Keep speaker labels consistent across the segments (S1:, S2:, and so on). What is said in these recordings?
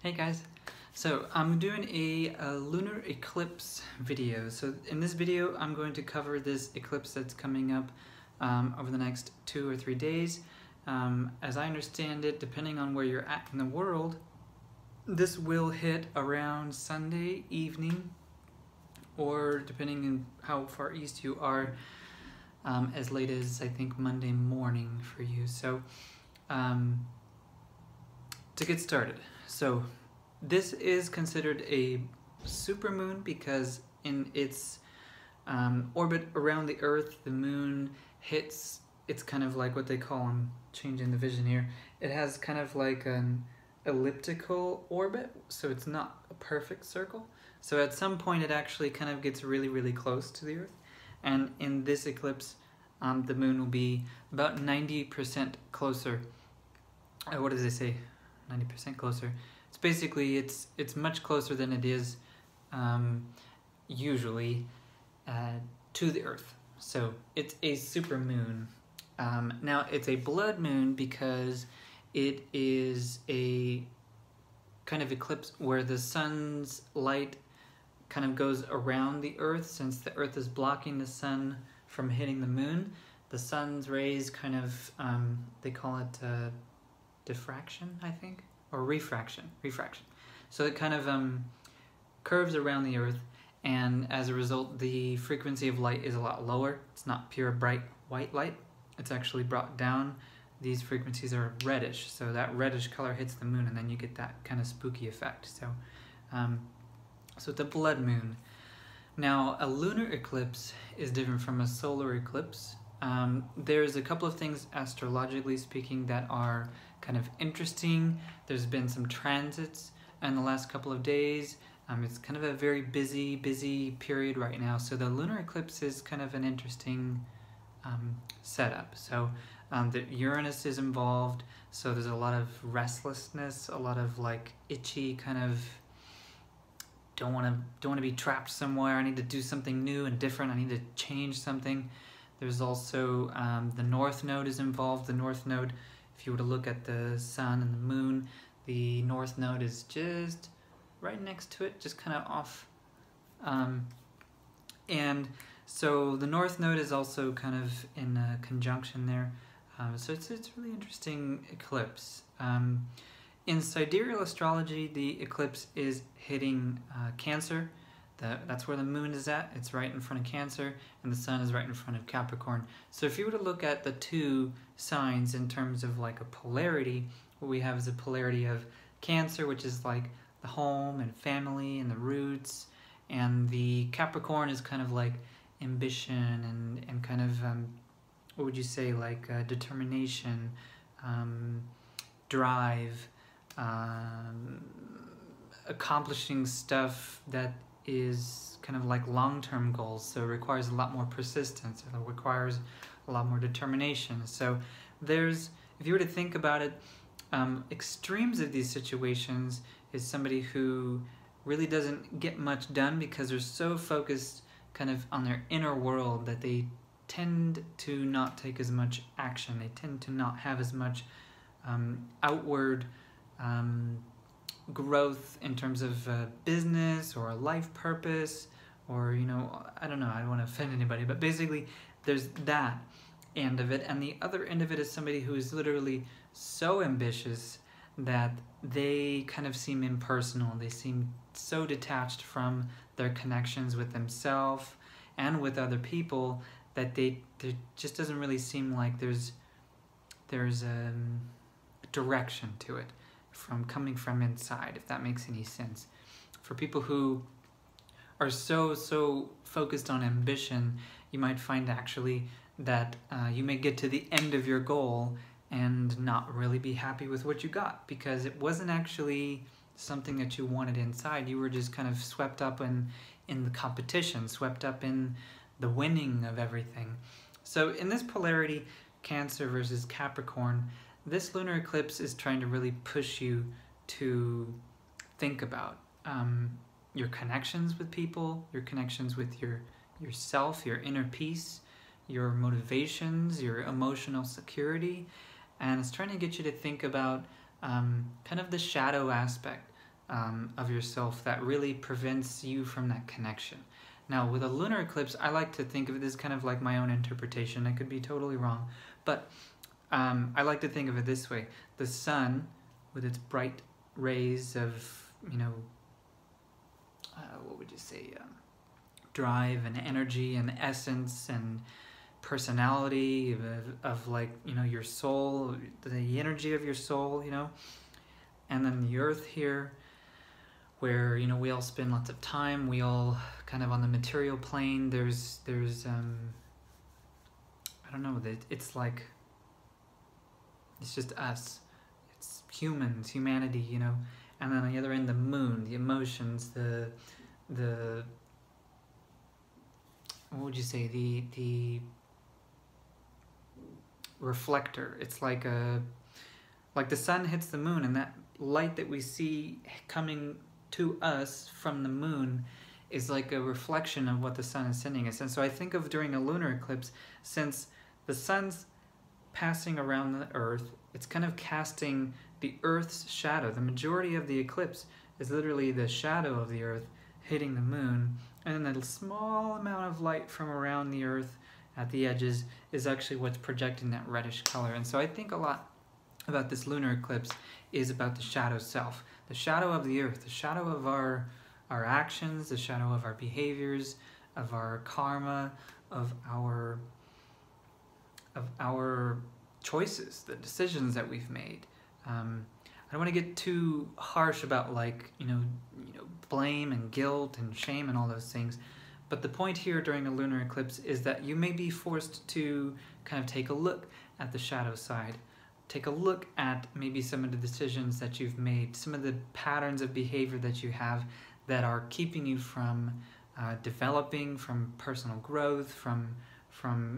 S1: Hey guys, so I'm doing a lunar eclipse video. So in this video I'm going to cover this eclipse that's coming up over the next 2 or 3 days. As I understand it, depending on where you're at in the world, this will hit around Sunday evening, or depending on how far east you are, as late as I think Monday morning for you. So to get started, so this is considered a supermoon because in its orbit around the Earth, the moon hits, it's kind of like what they call, I'm changing the vision here, it has kind of like an elliptical orbit, so it's not a perfect circle. So at some point it actually kind of gets really, really close to the Earth. And in this eclipse, the moon will be about 90% closer. What does it say? 90% closer. It's basically, it's much closer than it is usually to the Earth. So it's a super moon. Now it's a blood moon because it is a kind of eclipse where the sun's light kind of goes around the Earth. Since the Earth is blocking the sun from hitting the moon, the sun's rays kind of, they call it diffraction, I think, or refraction. So it kind of curves around the Earth, and as a result the frequency of light is a lot lower. It's not pure bright white light, it's actually brought down. These frequencies are reddish, so that reddish color hits the moon and then you get that kind of spooky effect. So so it's a blood moon. Now a lunar eclipse is different from a solar eclipse. There's a couple of things astrologically speaking that are kind of interesting. There's been some transits in the last couple of days. It's kind of a very busy period right now. So the lunar eclipse is kind of an interesting setup. So the Uranus is involved, so there's a lot of restlessness, a lot of like itchy kind of don't want to be trapped somewhere. I need to do something new and different. I need to change something. There's also the North Node is involved. The North Node, if you were to look at the sun and the moon, the North Node is just right next to it, just kind of off. And so the North Node is also kind of in a conjunction there. So it's a really interesting eclipse. In Sidereal astrology, the eclipse is hitting Cancer. That's where the moon is at. It's right in front of Cancer, and the sun is right in front of Capricorn. So if you were to look at the two signs in terms of like a polarity, what we have is a polarity of Cancer, which is like the home and family and the roots, and the Capricorn is kind of like ambition and kind of, what would you say, like determination, drive, accomplishing stuff that is kind of like long-term goals, so it requires a lot more persistence, it requires a lot more determination. So there's, if you were to think about it, extremes of these situations is somebody who really doesn't get much done because they're so focused kind of on their inner world that they tend to not take as much action, they tend to not have as much outward growth in terms of business or a life purpose, or, you know, I don't know, I don't want to offend anybody, but basically there's that end of it, and the other end of it is somebody who is literally so ambitious that they kind of seem impersonal. They seem so detached from their connections with themselves and with other people that there just doesn't really seem like there's a direction to it from coming from inside, if that makes any sense. For people who are so focused on ambition, you might find actually that you may get to the end of your goal and not really be happy with what you got because it wasn't actually something that you wanted inside. You were just kind of swept up in the competition, swept up in the winning of everything. So in this polarity, Cancer versus Capricorn, this lunar eclipse is trying to really push you to think about your connections with people, your connections with yourself, your inner peace, your motivations, your emotional security, and it's trying to get you to think about kind of the shadow aspect, of yourself that really prevents you from that connection. Now, with a lunar eclipse, I like to think of it as kind of like my own interpretation. I could be totally wrong, but I like to think of it this way. The sun, with its bright rays of, what would you say, drive and energy and essence and personality of like, your soul, the energy of your soul, and then the earth here, where we all spend lots of time, we all kind of on the material plane. There's I don't know, it's like, it's just us, it's humans, humanity, and then on the other end, the moon, the emotions, the what would you say, the reflector. It's like the sun hits the moon, and that light that we see coming to us from the moon is like a reflection of what the sun is sending us. And so I think of during a lunar eclipse, since the sun's passing around the earth, it's kind of casting the earth's shadow. The majority of the eclipse is literally the shadow of the earth hitting the moon, and then a small amount of light from around the earth at the edges is actually what's projecting that reddish color. And so I think a lot about this lunar eclipse is about the shadow self, the shadow of the earth, the shadow of our actions, the shadow of our behaviors, of our karma, of our choices, the decisions that we've made. I don't want to get too harsh about like, blame and guilt and shame and all those things. But the point here during a lunar eclipse is that you may be forced to kind of take a look at the shadow side. Take a look at maybe some of the decisions that you've made, some of the patterns of behavior that you have that are keeping you from developing, from personal growth, from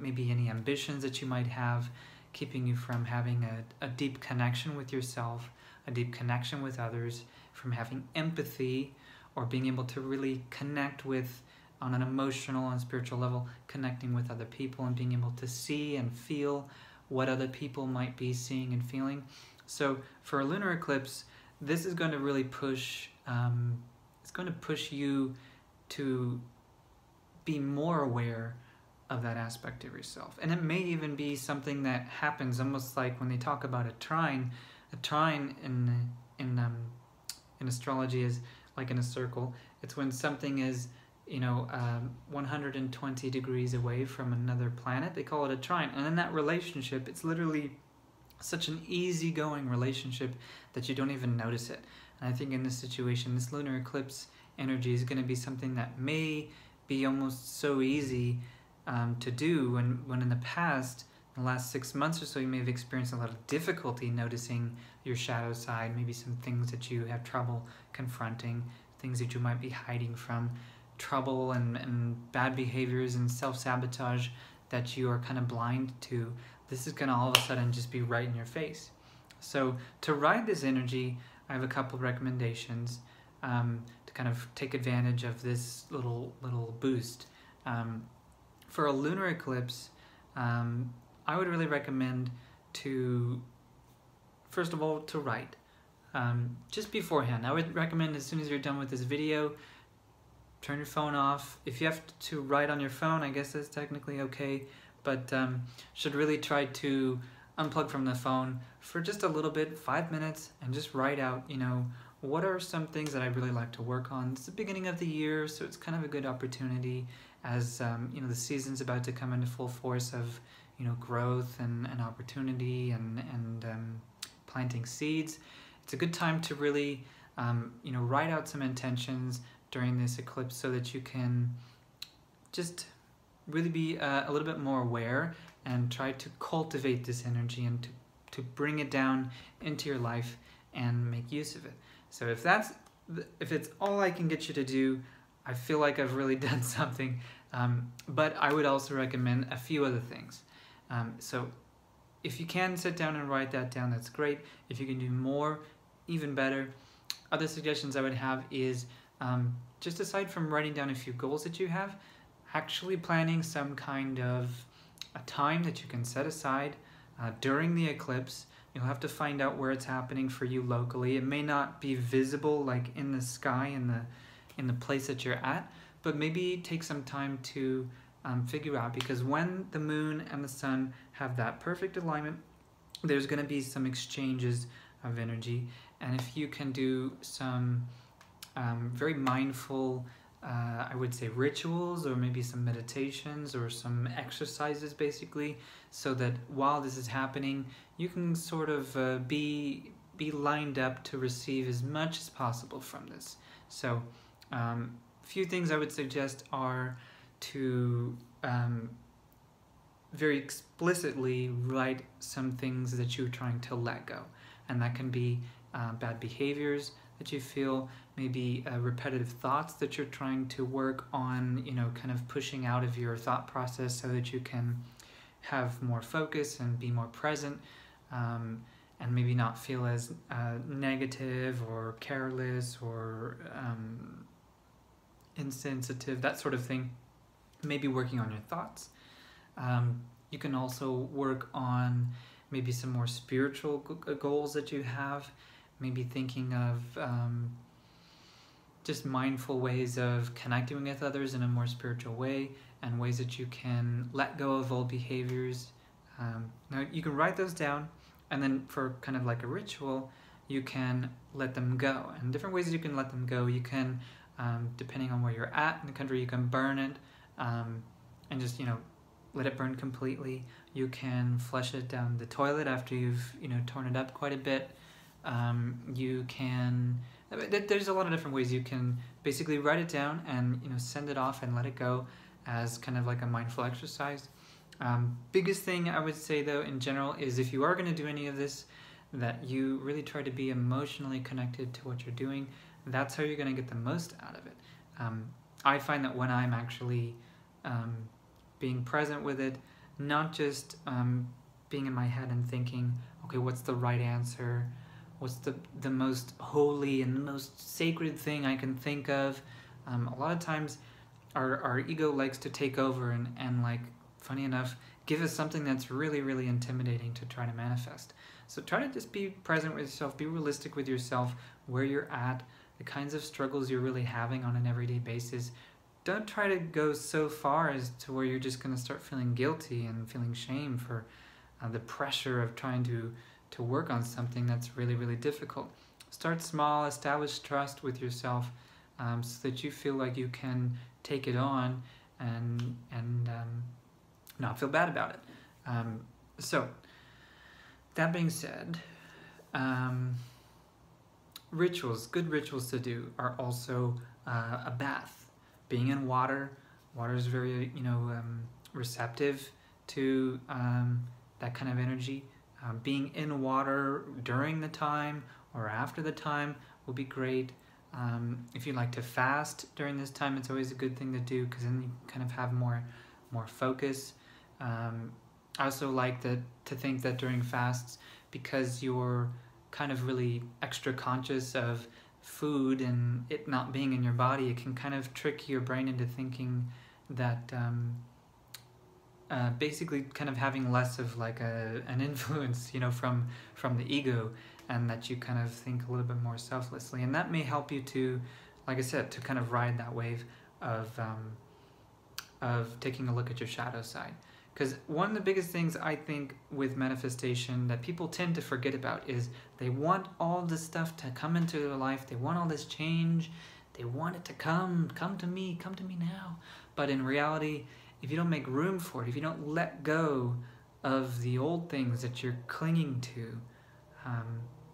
S1: maybe any ambitions that you might have, keeping you from having a deep connection with yourself, a deep connection with others, from having empathy or being able to really connect with, on an emotional and spiritual level, connecting with other people and being able to see and feel what other people might be seeing and feeling. So for a lunar eclipse, this is going to really push, it's going to push you to be more aware of that aspect of yourself. And it may even be something that happens almost like when they talk about a trine in astrology is like in a circle. It's when something is 120 degrees away from another planet. They call it a trine. And in that relationship, it's literally such an easygoing relationship that you don't even notice it. And I think in this situation, this lunar eclipse energy is going to be something that may be almost so easy to do when in the past, in the last 6 months or so, you may have experienced a lot of difficulty noticing your shadow side, maybe some things that you have trouble confronting, things that you might be hiding from, trouble and bad behaviors and self-sabotage that you are kind of blind to. This is going to all of a sudden just be right in your face. So to ride this energy, I have a couple recommendations to kind of take advantage of this little boost. For a lunar eclipse, I would really recommend to, first of all, to write. Just beforehand. I would recommend as soon as you're done with this video, turn your phone off. If you have to write on your phone, I guess that's technically okay, but should really try to unplug from the phone for just a little bit, 5 minutes, and just write out, what are some things that I really like to work on. It's the beginning of the year, so it's kind of a good opportunity as the season's about to come into full force of growth and opportunity and planting seeds. It's a good time to really write out some intentions during this eclipse so that you can just really be a little bit more aware and try to cultivate this energy and to bring it down into your life and make use of it. So if it's all I can get you to do, I feel like I've really done something, but I would also recommend a few other things. So if you can sit down and write that down, that's great. If you can do more, even better. Other suggestions I would have is just aside from writing down a few goals that you have, actually planning some kind of a time that you can set aside during the eclipse You'll have to find out where it's happening for you locally. It may not be visible like in the sky, in the place that you're at, but maybe take some time to figure out, because when the moon and the sun have that perfect alignment, there's going to be some exchanges of energy. And if you can do some very mindful, I would say, rituals, or maybe some meditations or some exercises, basically, so that while this is happening, you can sort of be lined up to receive as much as possible from this. So a few things I would suggest are to very explicitly write some things that you're trying to let go. And that can be bad behaviors that you feel, maybe repetitive thoughts that you're trying to work on, kind of pushing out of your thought process so that you can have more focus and be more present, and maybe not feel as negative or careless or insensitive, that sort of thing. Maybe working on your thoughts. You can also work on maybe some more spiritual goals that you have, maybe thinking of just mindful ways of connecting with others in a more spiritual way, and ways that you can let go of old behaviors. Now you can write those down, and then for kind of like a ritual, you can let them go. And different ways that you can let them go, you can, depending on where you're at in the country, you can burn it, and just, let it burn completely. You can flush it down the toilet after you've, torn it up quite a bit. You can, there's a lot of different ways you can basically write it down and, send it off and let it go as kind of like a mindful exercise. Biggest thing I would say, though, in general, is if you are going to do any of this, that you really try to be emotionally connected to what you're doing. That's how you're going to get the most out of it. I find that when I'm actually being present with it, not just being in my head and thinking, okay, what's the right answer? What's the most holy and the most sacred thing I can think of? A lot of times our ego likes to take over and like, funny enough, give us something that's really, really intimidating to try to manifest. So try to just be present with yourself, be realistic with yourself, where you're at, the kinds of struggles you're really having on an everyday basis. Don't try to go so far as to where you're just going to start feeling guilty and feeling shame for the pressure of trying to work on something that's really, really difficult. Start small, establish trust with yourself, so that you feel like you can take it on and not feel bad about it. So, that being said, rituals, good rituals to do are also a bath. Being in water is very, receptive to that kind of energy. Being in water during the time or after the time will be great. If you like to fast during this time, it's always a good thing to do, because then you kind of have more focus. I also like to think that during fasts, because you're kind of really extra conscious of food and it not being in your body, it can kind of trick your brain into thinking that basically kind of having less of like an influence, from the ego, and that you kind of think a little bit more selflessly. And that may help you to, like I said, to kind of ride that wave of taking a look at your shadow side. Because one of the biggest things I think with manifestation that people tend to forget about is they want all this stuff to come into their life. They want all this change. They want it to come to me now. But in reality, if you don't make room for it, if you don't let go of the old things that you're clinging to,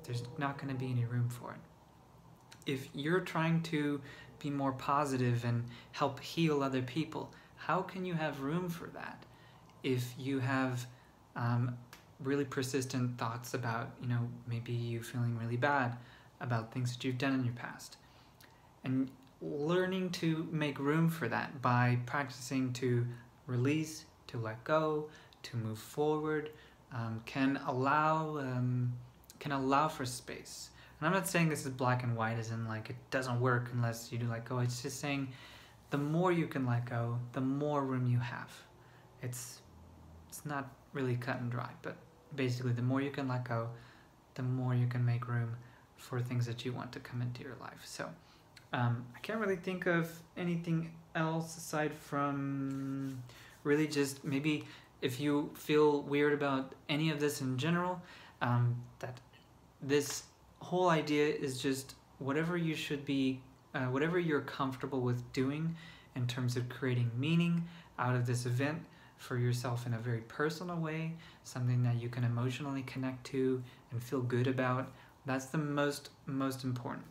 S1: there's not going to be any room for it. If you're trying to be more positive and help heal other people, how can you have room for that if you have really persistent thoughts about, maybe you feeling really bad about things that you've done in your past? And learning to make room for that by practicing to release, to let go, to move forward, can allow for space. And I'm not saying this is black and white, as in like it doesn't work unless you do let go. It's just saying the more you can let go, the more room you have. It's not really cut and dry, but basically the more you can let go, the more you can make room for things that you want to come into your life. So I can't really think of anything else aside from really just maybe if you feel weird about any of this in general, that this whole idea is just whatever you should be, whatever you're comfortable with doing in terms of creating meaning out of this event for yourself in a very personal way, something that you can emotionally connect to and feel good about. That's the most important.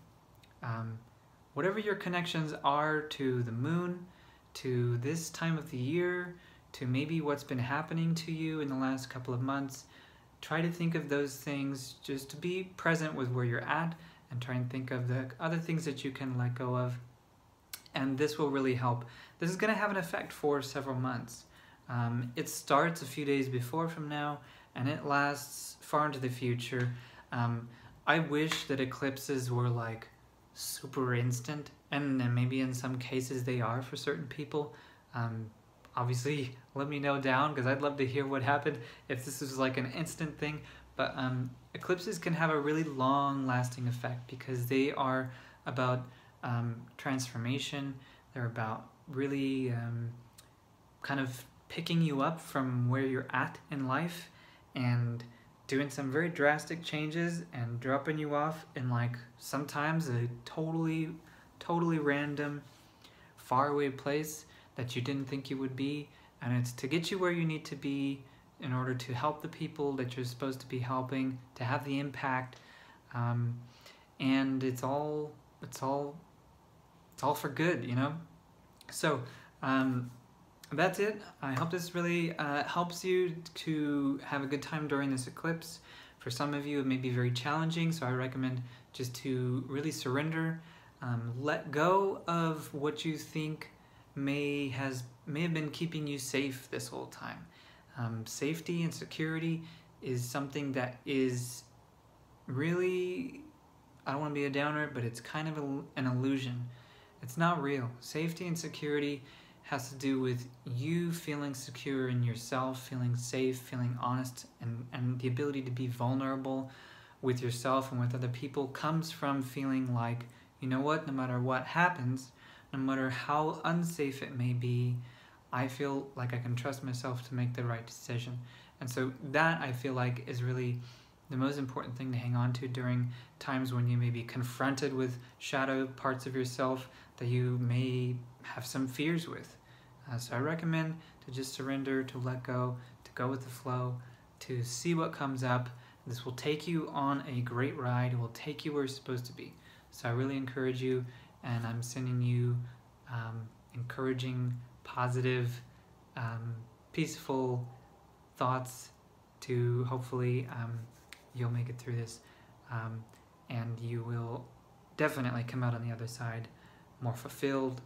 S1: Whatever your connections are to the moon, to this time of the year, to maybe what's been happening to you in the last couple of months, try to think of those things just to be present with where you're at, and try and think of the other things that you can let go of. And this will really help. This is going to have an effect for several months. It starts a few days before from now, and it lasts far into the future. I wish that eclipses were like super instant, and maybe in some cases they are for certain people. Obviously, let me know down, because I'd love to hear what happened if this was like an instant thing. But eclipses can have a really long-lasting effect because they are about transformation. They're about really kind of picking you up from where you're at in life and doing some very drastic changes and dropping you off in like sometimes a totally random faraway place that you didn't think you would be, and it's to get you where you need to be in order to help the people that you're supposed to be helping, to have the impact, and it's all for good, you know. So that's it. I hope this really helps you to have a good time during this eclipse. For some of you it may be very challenging, so I recommend just to really surrender, let go of what you think may have been keeping you safe this whole time. Safety and security is something that is really, I don't want to be a downer, but it's kind of an illusion. It's not real. Safety and security has to do with you feeling secure in yourself, feeling safe, feeling honest, and the ability to be vulnerable with yourself and with other people comes from feeling like, you know what, no matter what happens, no matter how unsafe it may be, I feel like I can trust myself to make the right decision. And so that, I feel like, is really the most important thing to hang on to during times when you may be confronted with shadow parts of yourself that you may have some fears with. So I recommend to just surrender, to let go, to go with the flow, to see what comes up. This will take you on a great ride. It will take you where you're supposed to be. So I really encourage you, and I'm sending you encouraging, positive, peaceful thoughts to hopefully you'll make it through this, and you will definitely come out on the other side more fulfilled,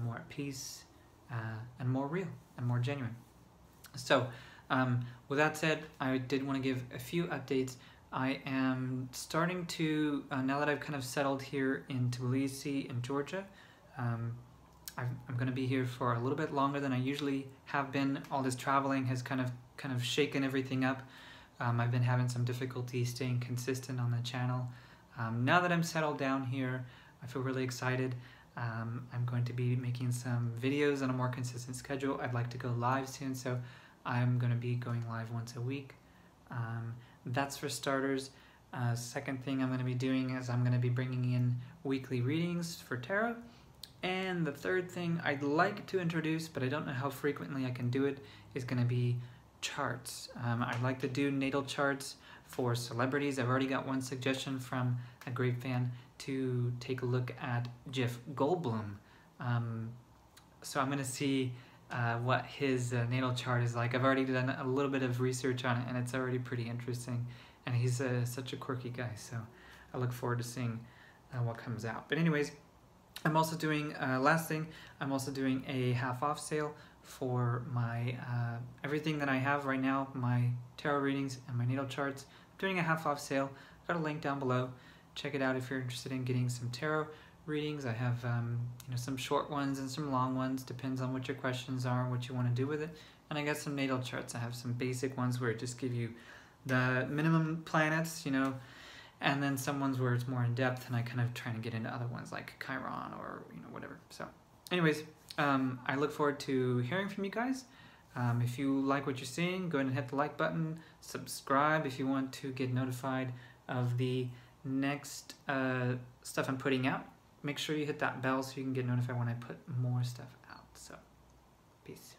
S1: more at peace, and more real and more genuine. So with that said, I did want to give a few updates. I am starting to, now that I've kind of settled here in Tbilisi in Georgia, I'm going to be here for a little bit longer than I usually have been. All this traveling has kind of shaken everything up. I've been having some difficulty staying consistent on the channel. Now that I'm settled down here, I feel really excited. I'm going to be making some videos on a more consistent schedule. I'd like to go live soon, so I'm going to be going live once a week. That's for starters. Second thing I'm going to be doing is I'm going to be bringing in weekly readings for tarot. And the third thing I'd like to introduce, but I don't know how frequently I can do it, is going to be charts. I'd like to do natal charts for celebrities. I've already got one suggestion from a great fan to take a look at Jeff Goldblum. So I'm going to see what his natal chart is like. I've already done a little bit of research on it, and it's already pretty interesting. And he's such a quirky guy, so I look forward to seeing what comes out. But anyways, I'm also doing, last thing, I'm also doing a half-off sale for my everything that I have right now, my tarot readings and my natal charts. I'm doing a half-off sale. I've got a link down below. Check it out if you're interested in getting some tarot readings. I have some short ones and some long ones, depends on what your questions are and what you want to do with it. And I got some natal charts. I have some basic ones where it just give you the minimum planets, you know, and then some ones where it's more in depth, and I kind of trying to get into other ones like Chiron or, you know, whatever. So anyways, I look forward to hearing from you guys. If you like what you're seeing, go ahead and hit the like button. Subscribe if you want to get notified of the next stuff I'm putting out. Make sure you hit that bell so you can get notified when I put more stuff out. So, peace.